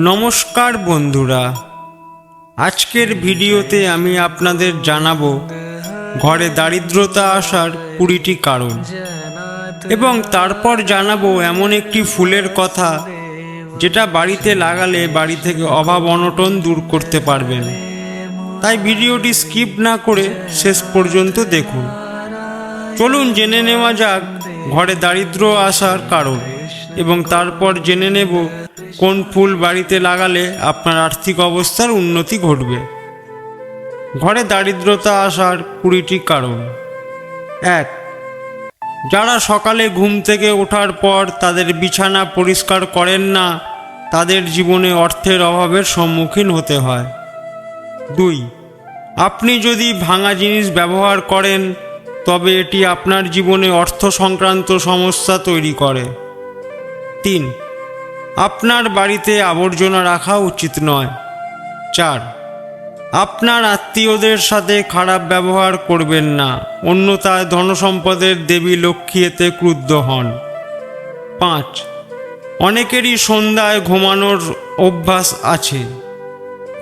নমস্কার বন্ধুরা, আজকের ভিডিওতে আমি আপনাদের জানাবো ঘরে দারিদ্রতা আসার 20টি কারণ এবং তারপর জানাবো এমন একটি ফুলের কথা যেটা বাড়িতে লাগালে বাড়ি থেকে অভাব অনটন দূর করতে পারবেন। তাই ভিডিওটি স্কিপ না করে শেষ পর্যন্ত দেখুন। চলুন জেনে নেওয়া যাক ঘরে দারিদ্র আসার কারণ এবং তারপর জেনে নেব কোন ফুল বাড়িতে লাগালে আপনার আর্থিক অবস্থার উন্নতি ঘটবে। ঘরে দারিদ্রতা আসার 20টি কারণ। 1. যারা সকালে ঘুম থেকে ওঠার পর তাদের বিছানা পরিষ্কার করেন না, তাদের জীবনে অর্থের অভাবের সম্মুখীন হতে হয়। 2. আপনি যদি ভাঙা জিনিস ব্যবহার করেন তবে এটি আপনার জীবনে অর্থ সংক্রান্ত সমস্যা তৈরি করে। 3. আপনার বাড়িতে আবর্জনা রাখা উচিত নয়। 4. আপনার আত্মীয়দের সাথে খারাপ ব্যবহার করবেন না, অন্যথায় ধনসম্পদের দেবী লক্ষ্মী এতে ক্রুদ্ধ হন। 5. অনেকেরই সন্ধ্যায় ঘুমানোর অভ্যাস আছে,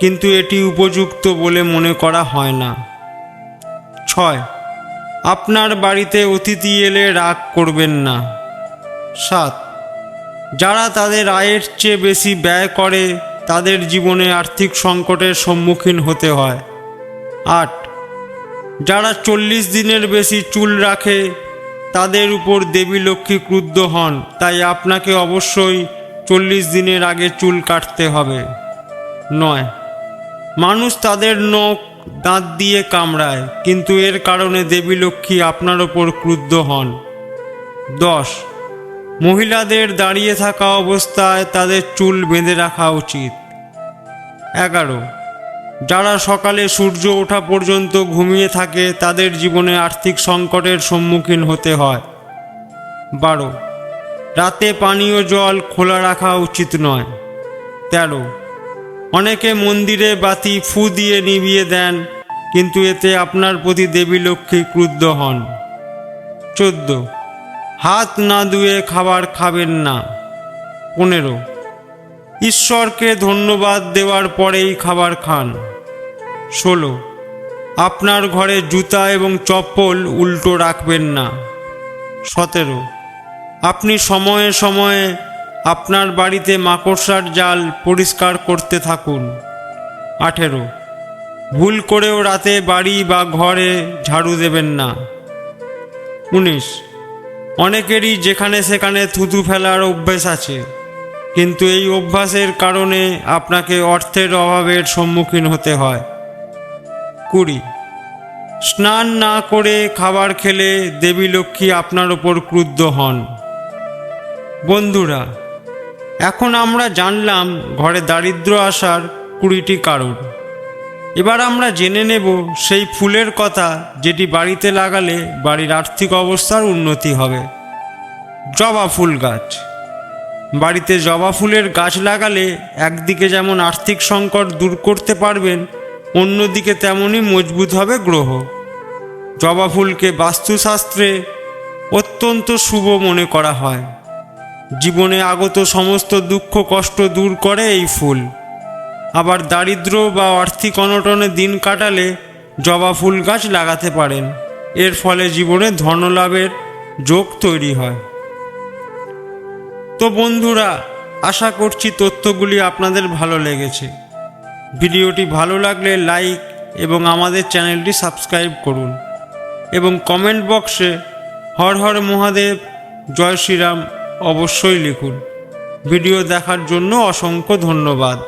কিন্তু এটি উপযুক্ত বলে মনে করা হয় না। 6. আপনার বাড়িতে অতিথি এলে রাগ করবেন না। 7. যারা তাদের আয়ের চেয়ে বেশি ব্যয় করে তাদের জীবনে আর্থিক সংকটের সম্মুখীন হতে হয়। 8. যারা 40 দিনের বেশি চুল রাখে তাদের উপর দেবী লক্ষ্মী ক্রুদ্ধ হন, তাই আপনাকে অবশ্যই 40 দিনের আগে চুল কাটতে হবে। 9. মানুষ তাদের নখ দাঁত দিয়ে কামড়ায়, কিন্তু এর কারণে দেবী লক্ষ্মী আপনার ওপর ক্রুদ্ধ হন। 10. মহিলাদের দাঁড়িয়ে থাকা অবস্থায় তাদের চুল বেঁধে রাখা উচিত। 11. যারা সকালে সূর্য ওঠা পর্যন্ত ঘুমিয়ে থাকে তাদের জীবনে আর্থিক সংকটের সম্মুখীন হতে হয়। 12. রাতে পানীয় জল খোলা রাখা উচিত নয়। 13. অনেকে মন্দিরে বাতি ফু দিয়ে নিভিয়ে দেন, কিন্তু এতে আপনার প্রতি দেবী লক্ষ্মী ক্রুদ্ধ হন। 14. হাত না ধুয়ে খাবার খাবেন না। 15. ঈশ্বরকে ধন্যবাদ দেওয়ার পরেই খাবার খান। 16. আপনার ঘরে জুতা এবং চপ্পল উল্টো রাখবেন না। 17. আপনি সময়ে সময়ে আপনার বাড়িতে মাকড়সার জাল পরিষ্কার করতে থাকুন। 18. ভুল করেও রাতে বাড়ি বা ঘরে ঝাড়ু দেবেন না। 19. অনেকেরই যেখানে সেখানে থুতু ফেলার অভ্যাস আছে, কিন্তু এই অভ্যাসের কারণে আপনাকে অর্থের অভাবের সম্মুখীন হতে হয়। 20. স্নান না করে খাবার খেলে দেবী লক্ষ্মী আপনার ওপর ক্রুদ্ধ হন। বন্ধুরা, এখন আমরা জানলাম ঘরে দারিদ্র আসার 20টি কারণ। এবার আমরা জেনে নেব সেই ফুলের কথা যেটি বাড়িতে লাগালে বাড়ির আর্থিক অবস্থার উন্নতি হবে। জবা ফুল গাছ। বাড়িতে জবা ফুলের গাছ লাগালে একদিকে যেমন আর্থিক সংকট দূর করতে পারবেন, অন্যদিকে তেমনই মজবুত হবে গ্রহ। জবা ফুলকে বাস্তুশাস্ত্রে অত্যন্ত শুভ মনে করা হয়। জীবনে আগত সমস্ত দুঃখ কষ্ট দূর করে এই ফুল। আবার দারিদ্র বা আর্থিক অনটনে দিন কাটালে জবা ফুল গাছ লাগাতে পারেন, এর ফলে জীবনে ধনলাভের যোগ তৈরি হয়। তো বন্ধুরা, আশা করছি তথ্যগুলি আপনাদের ভালো লেগেছে। ভিডিওটি ভালো লাগলে লাইক এবং আমাদের চ্যানেলটি সাবস্ক্রাইব করুন এবং কমেন্ট বক্সে হর হর মহাদেব, জয় শ্রীরাম অবশ্যই লিখুন। ভিডিও দেখার জন্য অসংখ্য ধন্যবাদ।